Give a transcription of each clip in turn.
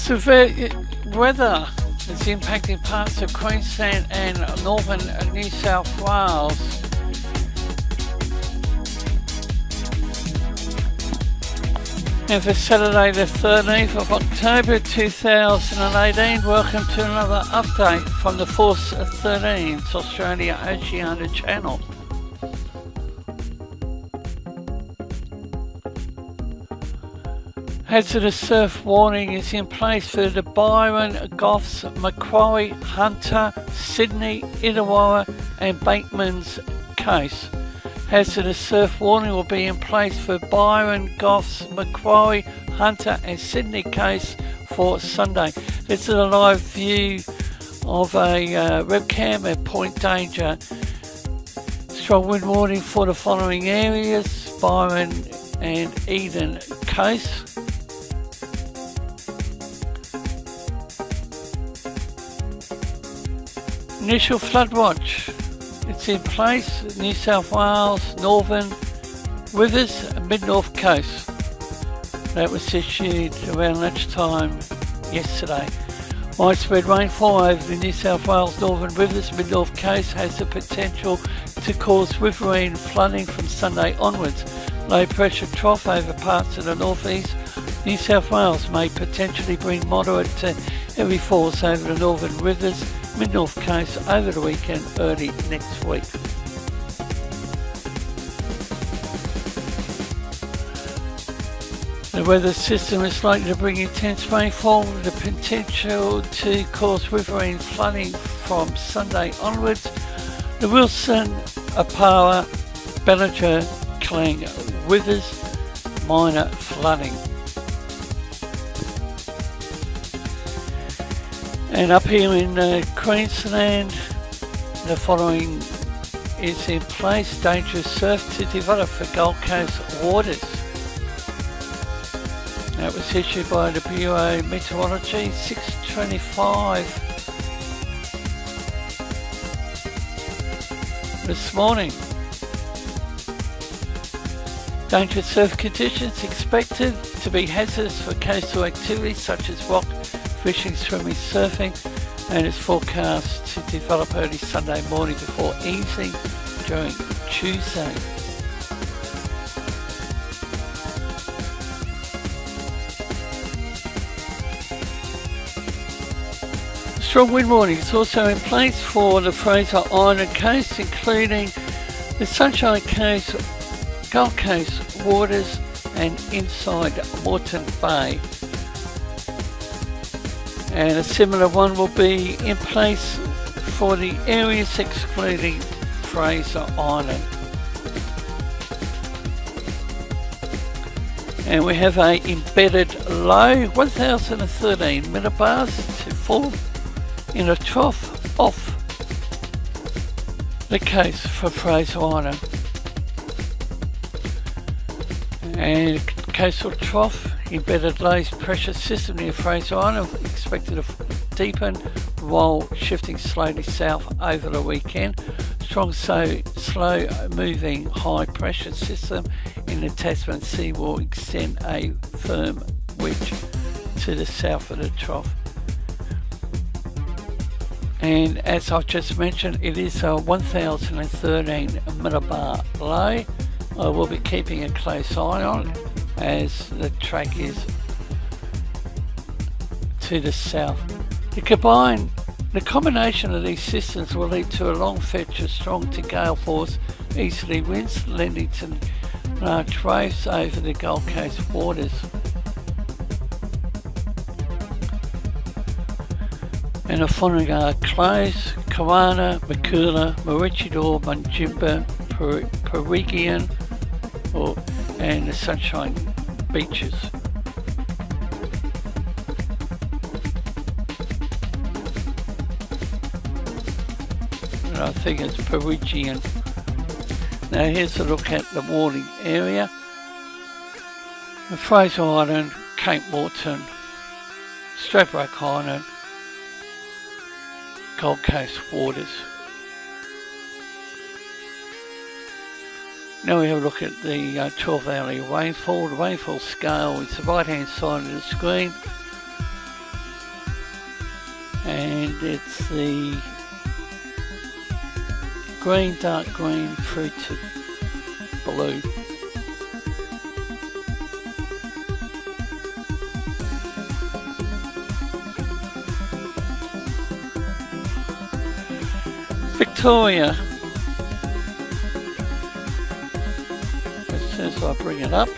Severe weather is impacting parts of Queensland and northern New South Wales. And for Saturday the 13th of October 2018, welcome to another update from the Force 13's Australia Oceania channel. Hazardous surf warning is in place for the Byron, Goffs, Macquarie, Hunter, Sydney, Illawarra and Bateman's coast. Hazardous surf warning will be in place for Byron, Goffs, Macquarie, Hunter and Sydney coast for Sunday. This is a live view of a webcam at Point Danger. Strong wind warning for the following areas: Byron and Eden coast. Initial flood watch. It's in place. New South Wales, Northern Rivers and Mid-North Coast. That was issued around lunchtime yesterday. Widespread rainfall over the New South Wales, Northern Rivers and Mid-North Coast has the potential to cause riverine flooding from Sunday onwards. Low pressure trough over parts of the northeast New South Wales may potentially bring moderate to heavy force over the Northern Rivers, Mid-North Coast over the weekend, early next week. The weather system is likely to bring intense rainfall with the potential to cause riverine flooding from Sunday onwards. The Wilson, Orara, Bellinger, Clang rivers, minor flooding. And up here in Queensland, the following is in place: dangerous surf to develop for Gold Coast waters. That was issued by the Bureau of Meteorology, 6:25 this morning. Dangerous surf conditions expected to be hazardous for coastal activities such as rock fishing, swimming, surfing, and it's forecast to develop early Sunday morning before easing during Tuesday. Strong wind warning is also in place for the Fraser Island coast, including the Sunshine Coast, Gold Coast waters and inside Moreton Bay. And a similar one will be in place for the areas excluding Fraser Island. And we have a embedded low, 1013 millibars to form in a trough off the coast for Fraser Island. And coastal trough, embedded low pressure system near Fraser Island expected to deepen while shifting slowly south over the weekend. Strong slow moving high pressure system in the Tasman Sea will extend a firm wedge to the south of the trough. And as I just mentioned, it is a 1013 millibar low. I will be keeping a close eye on it as the track is to the south. The combination of these systems will lead to a long fetch of strong to gale force easterly winds, lending to large waves over the Gold Coast waters. And the following are Close, Kawana, Makula, Maroochydore, Munjimba, Burdekin, and the Sunshine Beaches. And I think it's Burdekin. Now here's a look at the warning area. The Fraser Island, Cape Morton, Stradbroke Island, Gold Coast waters. Now we have a look at the 12-hourly rainfall. The rainfall scale is the right hand side of the screen. and it's the green, dark green through to blue. Victoria, as soon as I bring it up.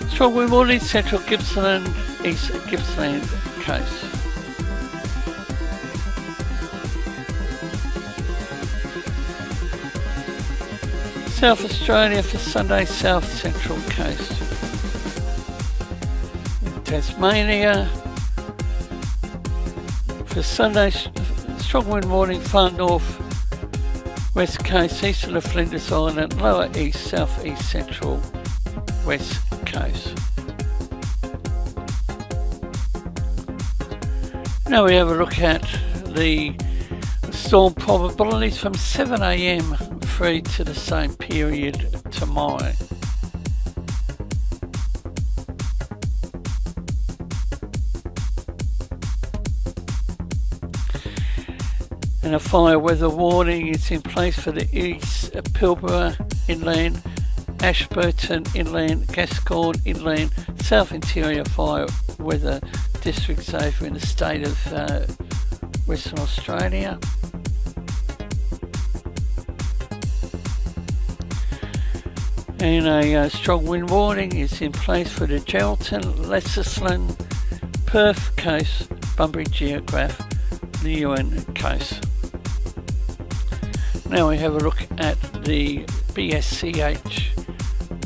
Strong wind warning, central Gippsland, east Gippsland coast. South Australia for Sunday, south central coast. Tasmania for Sunday, strong wind warning, far north west coast, east of the Flinders Island, lower east, south east central west coast. Now we have a look at the storm probabilities from 7 AM through to the same period tomorrow. And a fire weather warning is in place for the east Pilbara inland, Ashburton inland, Gascoyne inland, South Interior fire weather districts over in the state of Western Australia. And a strong wind warning is in place for the Geraldton, Lesserland, Perth coast, Bunbury Geograph, the UN coast. Now we have a look at the BSCH,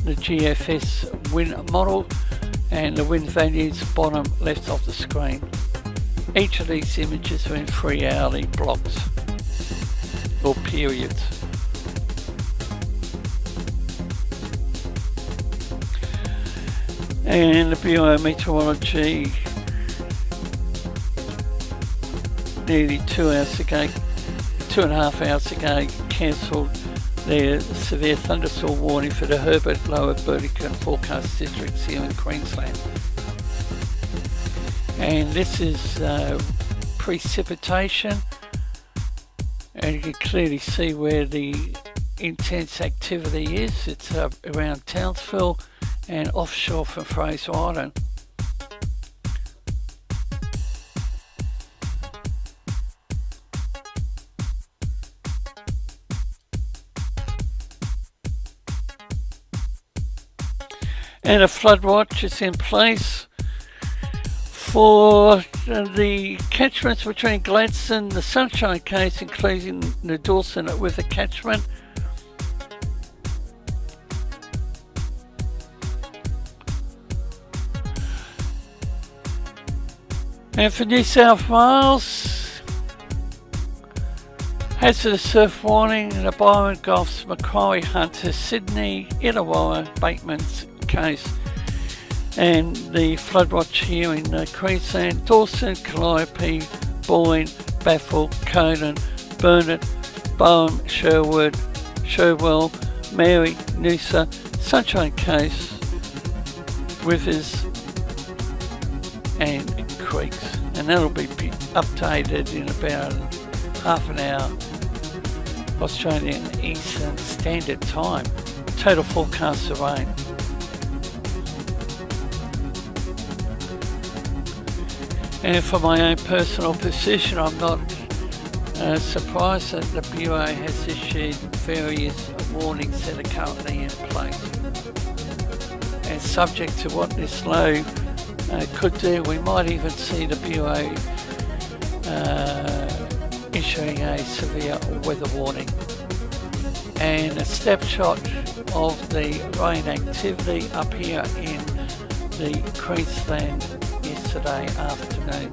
the GFS wind model, and the wind values bottom left of the screen. Each of these images are in 3 hourly blocks or periods. And the Bureau of Meteorology nearly 2.5 hours ago cancelled their severe thunderstorm warning for the Herbert, Lower Burdekin forecast districts here in Queensland. And this is precipitation, and you can clearly see where the intense activity is. It's around Townsville and offshore from Fraser Island. And a flood watch is in place for the catchments between Gladstone, the Sunshine Coast, including the Dawson River catchment. And for New South Wales, hazardous surf warning in the Byron Gulfs, Macquarie, Hunter, Sydney, Illawarra, Bateman's Coast, and the flood watch here in Queensland, Dawson, Calliope, Boyne, Baffle, Conan, Burnett, Bowen, Sherwood, Sherwell, Mary, Noosa, Sunshine Coast, rivers and creeks, and that'll be updated in about half an hour Australian Eastern Standard Time. Total forecast of rain. And for my own personal position, I'm not surprised that the Bureau has issued various warnings that are currently in place. And subject to what this low could do, we might even see the Bureau issuing a severe weather warning. And a snapshot of the rain activity up here in the Queensland yesterday afternoon.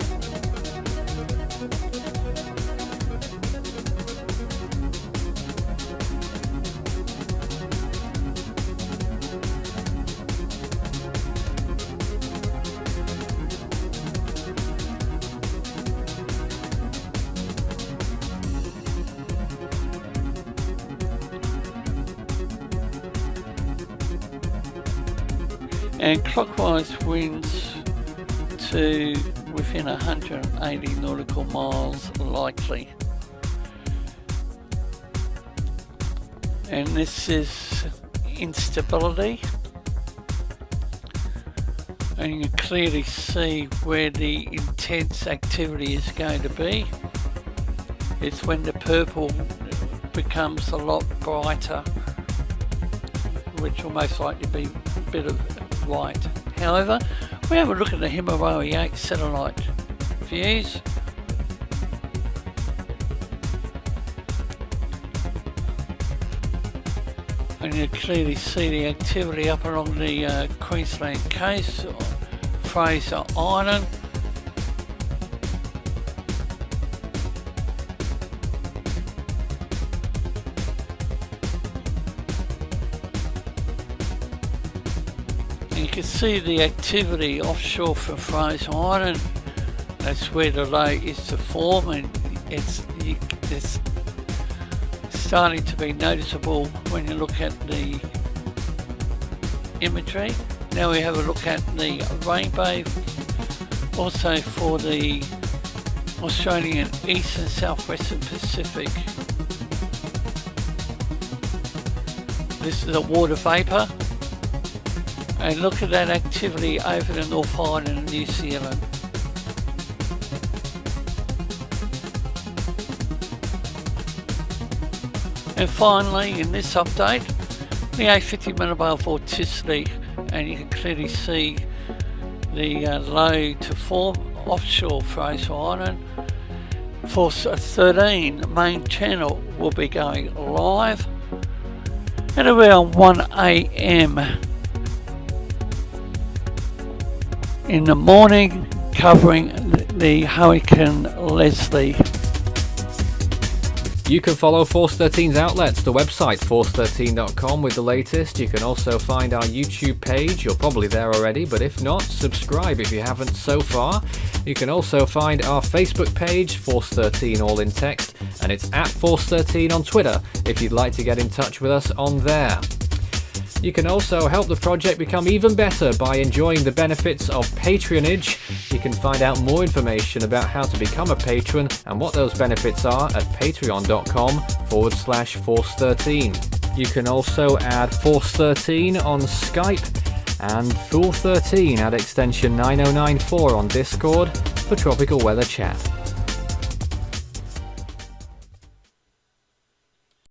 And clockwise winds with within 180 nautical miles likely. And this is instability, and you can clearly see where the intense activity is going to be. It's when the purple becomes a lot brighter, which will most likely be a bit of white. However, we have a look at the Himalaya 8 satellite views. And you clearly see the activity up along the Queensland coast, Fraser Island. And you can see the activity offshore from Fraser Island. That's where the low is to form, and it's starting to be noticeable when you look at the imagery. Now we have a look at the rainbow, also for the Australian East and Southwestern Pacific. This is the water vapour, and look at that activity over the North Island of New Zealand. And finally, in this update, the 850 millibare vorticity, and you can clearly see the low to form offshore Fraser Island. Force 13 main channel will be going live at around 1 AM in the morning, covering the Hurricane Leslie. You can follow Force 13's outlets, the website force13.com with the latest. You can also find our YouTube page. You're probably there already, but if not, subscribe if you haven't so far. You can also find our Facebook page, Force 13 all in text, and it's at Force 13 on Twitter if you'd like to get in touch with us on there. You can also help the project become even better by enjoying the benefits of patronage. You can find out more information about how to become a patron and what those benefits are at patreon.com/Force13. You can also add Force 13 on Skype and Fool 13 at extension 9094 on Discord for tropical weather chat.